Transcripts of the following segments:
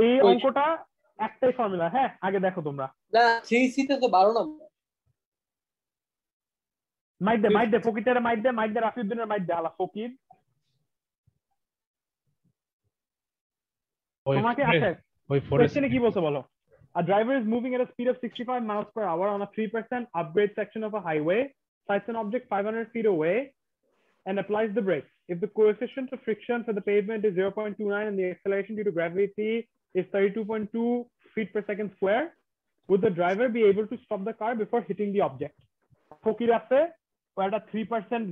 এই অঙ্কটা একটাই ফর্মুলা। হ্যাঁ, আগে দেখো তোমরা। না 3c তে তো 12 নম্বর। মাইট দে ফকিরের মাইট দে রাফিউদ্দিনের মাইট দে আলা ফকির। তোমাকে আছে কোশ্চেনে কি বলছো বলো? A driver is moving at a speed of 65 miles per hour on a 3% upgrade section of a highway, sights an object 500 feet away, and applies the brakes. If the coefficient of friction for the pavement is 0.29 and the acceleration due to gravity is 32.2 feet per second square, would the driver be able to stop the car before hitting the object? ফকির আছে, ও একটা 3%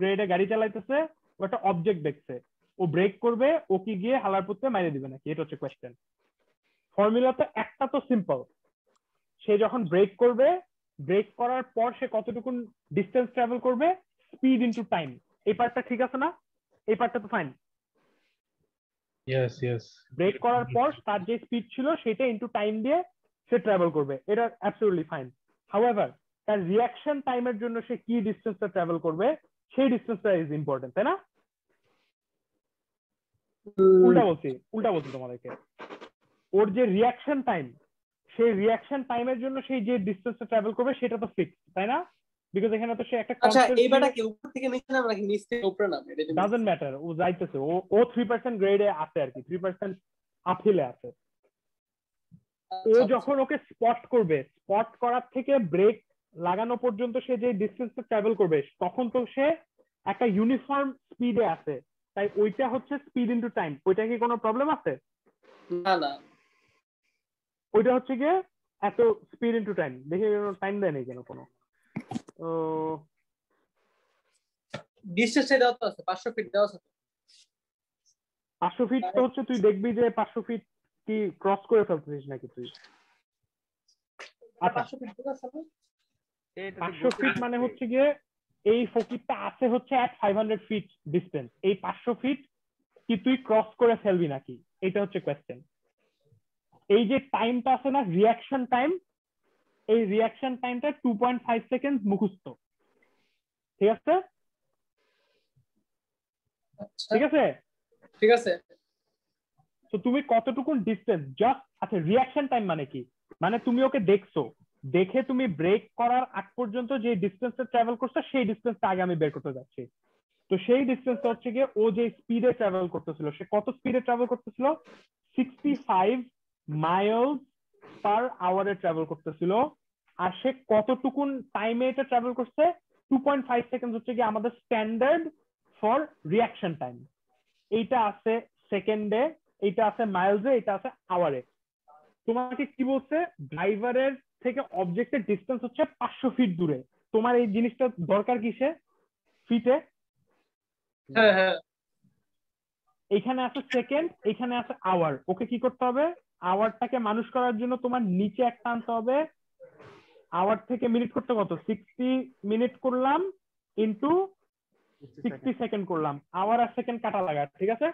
গ্রেডে গাড়ি চালাইতেছে, ও একটা object দেখছে, ও break করবে, ও কি গিয়ে হালার পুত্তে মাইরে দিবে নাকি? এটা হচ্ছে কোয়েশ্চেন। ফর্মুলা তো একটা, তো সিম্পল। সে যখন ব্রেক করবে, ব্রেক করার পর সে কতটুকু ডিস্টেন্স ট্রাভেল করবে, স্পিড ইনটু টাইম। এই পার্টটা ঠিক আছে না? এই পার্টটা তো ফাইন। ব্রেক করার পর তার যে স্পিড ছিল সেটা ইনটু টাইম দিয়ে সে ট্রাভেল করবে, এটা অ্যাবসলিউটলি ফাইন। হাউএভার তার রিঅ্যাকশন টাইমের জন্য সে কি ডিস্টেন্সটা ট্রাভেল করবে, সেই ডিস্টেন্সটা ইজ ইম্পর্টেন্ট, তাই না? উল্টা বলছি তোমাদেরকে। ওর যে রিঅ্যাকশন টাইম, সেই রিঅ্যাকশন টাইমের জন্য সেই যে ডিসটেন্সটা ট্রাভেল করবে সেটা তো ফিক্স, তাই না? বিকজ এখানে তো সে একটা আচ্ছা এইবারটা কি উপর থেকে নিচে নামে নাকি নিচ থেকে উপরে নামে? এটা ডাজন্ট ম্যাটার, ও যাইতেছে, ও 3% গ্রেডে আছে আর কি, 3% আপহিলে আছে। ও যখন ওকে স্পট করবে, স্পট করার থেকে ব্রেক লাগানো পর্যন্ত সে যে ডিসটেন্সটা ট্রাভেল করবে, তখন তো সে একটা ইউনিফর্ম স্পিডে আছে, তাই ওইটা হচ্ছে স্পিড ইনটু টাইম। ওইটা কি কোনো প্রবলেম আছে? না না, ওইটা হচ্ছে গিয়ে এত স্পিড ইনটু টাইম। দেখে টাইম দেয় নেই কেন কোনো? ডিসটেন্স দেওয়া তো আছে, 500 ফিট দেওয়া আছে। 500 ফিট তো হচ্ছে, তুই দেখবি যে 500 ফিট কি ক্রস করে ফেলতেছিস নাকি তুই? আচ্ছা 500 ফিট মানে হচ্ছে গিয়ে এই ফকিরটা আছে হচ্ছে এট 500 ফিট ডিস্টেন্স। এই 500 ফিট কি তুই ক্রস করে ফেলবি নাকি, এটা হচ্ছে কোয়েশ্চেন। এই যে টাইমটা আছে না, রিঅ্যাকশন টাইম, এই রিঅ্যাকশন টাইমটা 2.5 সেকেন্ড মুখস্থ। ঠিক আছে? ঠিক আছে, ঠিক আছে। তো তুমি কতটুকু ডিস্টেন্স জাস্ট, আচ্ছা রিঅ্যাকশন টাইম মানে কি? মানে তুমি ওকে দেখছো, দেখে তুমি ব্রেক করার আগ পর্যন্ত যে ডিস্টেন্সটা ট্রাভেল করছো, সেই ডিস্টেন্সটা আগে আমি বের করতে যাচ্ছি। তো সেই ডিস্টেন্সটা হচ্ছে গিয়ে ও যে স্পিডে ট্রাভেল করতেছিল, সে কত স্পিডে ট্রাভেল করতেছিল? 65 মাইলস পার আওয়ারে ট্রাভেল করতেছিল। আর সে কতটুকুন টাইমে এটা ট্রাভেল করছে? 2.5 সেকেন্ড হচ্ছে গিয়ে আমাদের স্ট্যান্ডার্ড ফর রিঅ্যাকশন টাইম। এইটা আছে সেকেন্ডে, এইটা আছে মাইলসে, এটা আছে আওয়ারে। তোমাকে কি বলছে? ড্রাইভারের থেকে অবজেক্টের ডিস্টেন্স হচ্ছে 500 ফিট দূরে। তোমার এই জিনিসটা দরকার কিসে? ফিটে। হ্যাঁ হ্যাঁ, এখানে আছে সেকেন্ড, এখানে আছে আওয়ার। ওকে কি করতে হবে? আওয়ারটাকে মানুষ করার জন্য তোমার নিচে একটা আনতে হবে। আওয়ার থেকে মিনিট করতে কত? 60 মিনিট করলাম ইনটু 60 সেকেন্ড করলাম, আওয়ার আর সেকেন্ড কাটা লাগা, ঠিক আছে?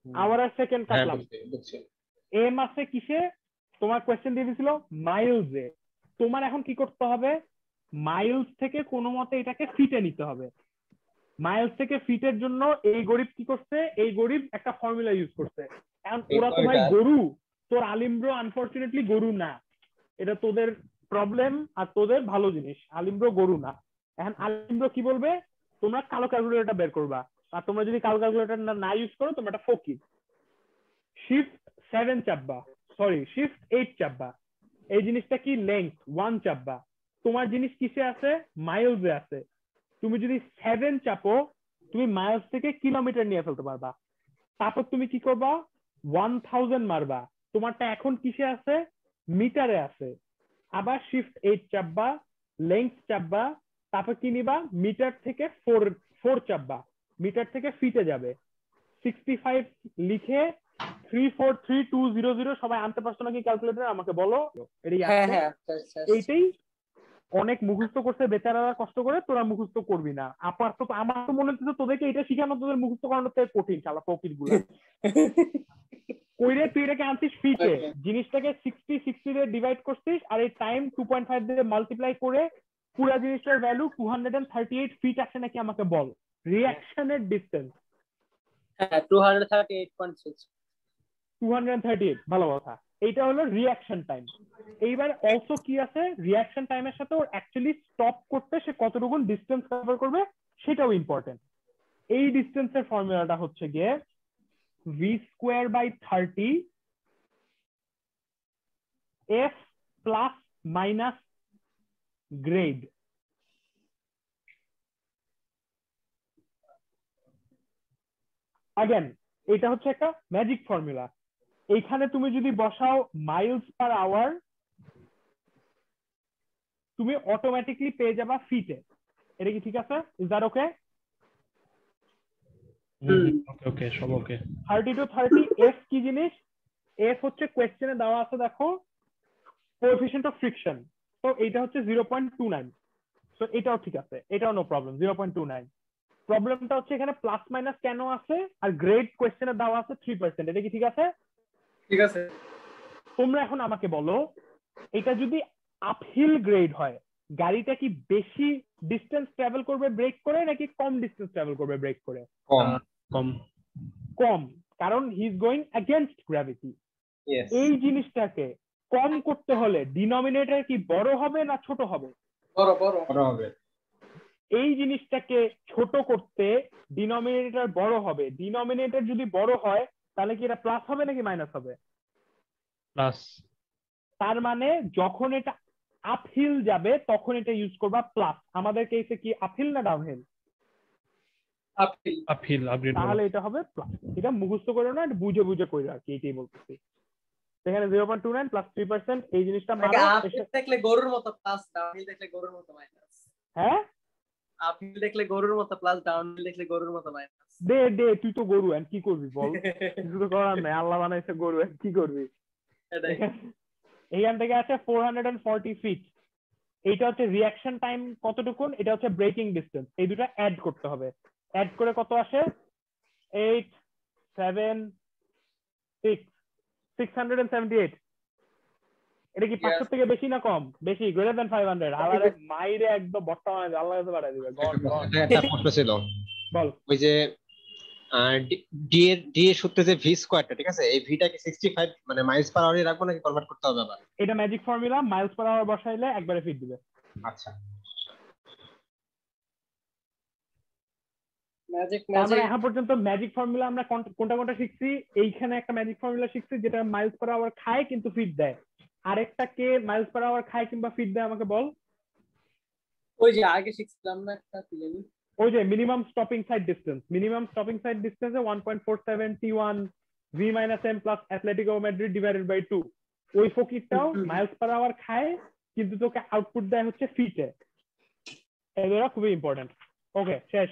আওয়ার আর সেকেন্ড কাটলাম। এম আছে কিসে? তোমার কোয়েশ্চেন দিয়ে দিছিল মাইলসে। তোমার এখন কি করতে হবে? মাইলস থেকে কোনো মতে এটাকে ফিটে নিতে হবে। মাইলস থেকে ফিটের জন্য এই গরিব কি করছে? এই গরিব একটা ফর্মুলা ইউজ করছে। এখন ওরা তো ভাই গরু, তোর আলিমব্রো আনফরচুনেটলি গরু না, এটা তোদের প্রবলেম আর তোদের ভালো জিনিস। আলিমব্রো গরু না। এখন আলিমব্রো কি বলবে? তোমরা কালো ক্যালকুলেটরটা বের করবা, আর তোমরা যদি কালো ক্যালকুলেটর না ইউজ করো তোমরা একটা ফকির। শিফট 7 চাপবা, সরি শিফট 8 চাপবা। এই জিনিসটা কি? লেংথ 1 চাপবা। তোমার জিনিস কিসে আছে? মাইলসে আছে। তুমি যদি 7 চাপো, তুমি মাইলস থেকে কিলোমিটার নিয়ে ফেলতে পারবা। তারপর তুমি কি করবা? 1000 মারবা। তোমারটা এখন কিসে আছে? মিটারে আছে। আবার শিফট 8 চাপবা, লেংথ চাপবা, তারপর কি নিবা? মিটার থেকে 4 চাপবা, মিটার থেকে ফিটে যাবে। 65 লিখে 343200 সবাই আনতে পারছো নাকি ক্যালকুলেটর? আমাকে বলো। এইটাই অনেক মুখস্থ করছে বেচারারা কষ্ট করে, তোরা মুখস্থ করবি না। আপাতত আমার তো মনে হচ্ছে তোদেরকে এটা শিখানো তোদের মুখস্থ করানোর থেকে কঠিন, শালা ফকির গুলা। কইরে তুই এটাকে আনছিস ফিটে, জিনিসটাকে 60 দিয়ে ডিভাইড করছিস, আর এই টাইম 2.5 দিয়ে মাল্টিপ্লাই করে পুরো জিনিসটার ভ্যালু 238 ফিট আসে নাকি আমাকে বল। রিঅ্যাকশনের ডিসটেন্স। হ্যাঁ 238.6। 238, ভালো কথা। এইটা হলো রিঅ্যাকশন টাইম। এইবার অলসো কি আছে, রিঅ্যাকশন টাইমের সাথে ওর অ্যাকচুয়ালি স্টপ করতে সে কতটুকু ডিসটেন্স কভার করবে সেটাও ইম্পর্টেন্ট। এই ডিসটেন্সের ফর্মুলাটা হচ্ছে গিয়ে v²/30 f plus minus grade. Again এটা হচ্ছে একটা ম্যাজিক ফর্মুলা। এইখানে তুমি যদি বসাও মাইলস পার আওয়ার, তুমি অটোমেটিকলি পেয়ে যাবা ফিটে। এটা কি ঠিক আছে? Is that okay? ওকে ওকে সব ওকে। 30 to 30 এফ কি জিনিস? এফ হচ্ছে কোয়েশ্চেনে দেওয়া আছে, দেখো কোএফিশিয়েন্ট অফ ফ্রিকশন। তো এটা হচ্ছে 0.29। তো এটাও ঠিক আছে, এটাও নো প্রবলেম 0.29। প্রবলেমটা হচ্ছে এখানে প্লাস মাইনাস কেন আছে আর গ্রেড কোয়েশ্চেনে দেওয়া আছে 3%। এটা কি ঠিক আছে? ঠিক আছে। তোমরা এখন আমাকে বলো এটা যদি আপহিল গ্রেড হয় গাড়িটা কি বেশি ডিসটেন্স ট্রাভেল করবে ব্রেক করে নাকি কম ডিসটেন্স ট্রাভেল করবে ব্রেক করে? কম কম কম, কারণ he is going against gravity. এই জিনিসটাকে কম করতে হলে ডিনোমিনেটর কি বড় হবে না ছোট হবে? বড় বড় বড় হবে। এই জিনিসটাকে ছোট করতে ডিনোমিনেটর বড় হবে। ডিনোমিনেটর যদি বড় হয় তাহলে কি এটা প্লাস হবে নাকি মাইনাস হবে? প্লাস। তার মানে যখন এটা আপহিল যাবে তখন এটা ইউজ করবা প্লাস। আমাদের কেসে কি আপহিল না ডাউনহিল? আপহিল। Uphill upgrade. তাহলে এটা হবে প্লাস। এটা মুখস্থ করো না, বুঝে বুঝে কইরা আর কি, এটাই বলতেছি। এখানে 0.29 প্লাস 3%, এই জিনিসটা মারো। আপহিল দেখলে গরুর মতো প্লাস, ডাউনহিল দেখলে গরুর মতো মাইনাস। হ্যাঁ আপহিল দেখলে গরুর মতো প্লাস, ডাউনহিল দেখলে গরুর মতো মাইনাস। দে দে, তুই তো গরু, আর কি করবি বল? কিছু তো করার নাই, আল্লাহ বানাইছে গরু, আর কি করবি? এইখান থেকে আছে 440 ফিট। এইটা হচ্ছে রিঅ্যাকশন টাইম কতটুকুন, এটা হচ্ছে ব্রেকিং ডিসটেন্স। এই দুটো অ্যাড করতে হবে। অ্যাড করে কত আসে? 8 7 6 678। এটা কি 500 থেকে বেশি না কম? বেশি, গ্রেটার দ্যান 500। আলাদা মাইরে একদম বর্তমানে আল্লাহ কাছে বাড়াই দিবে। একটা প্রশ্ন ছিল, বল। ওই যে ডি এর সূত্রে যে ভি স্কয়ারটা, ঠিক আছে, এই ভিটা কি 65 মানে মাইলস পার আওয়ারে রাখবো নাকি কনভার্ট করতে হবে আবার? এটা magic formula, miles per hour বসাইলে একবারে ফিট দিবে। আচ্ছা, ম্যাজিক আমরা ম্যাজিক এখন পর্যন্ত ম্যাজিক ফর্মুলা আমরা কোনটা কোনটা শিখছি? এইখানে একটা ম্যাজিক ফর্মুলা শিখছি যেটা মাইলস পার আওয়ার খায় কিন্তু ফিট দেয়। আরেকটা কে মাইলস পার আওয়ার খায় কিংবা ফিট দেয় আমাকে বল। ওই যে আগে শিখছিলাম না একটা, কি জানি, ওই যে minimum stopping sight distance. Minimum stopping sight ডিসটেন্সে 1.47 T1 v minus m plus Atletico Madrid divided by 2। ওই ফকিরটাও মাইলস পার আওয়ার খায় কিন্তু তোকে আউটপুট দেয় হচ্ছে ফিটে। এগুলো খুবই ইম্পর্টেন্ট। ওকে, শেষ।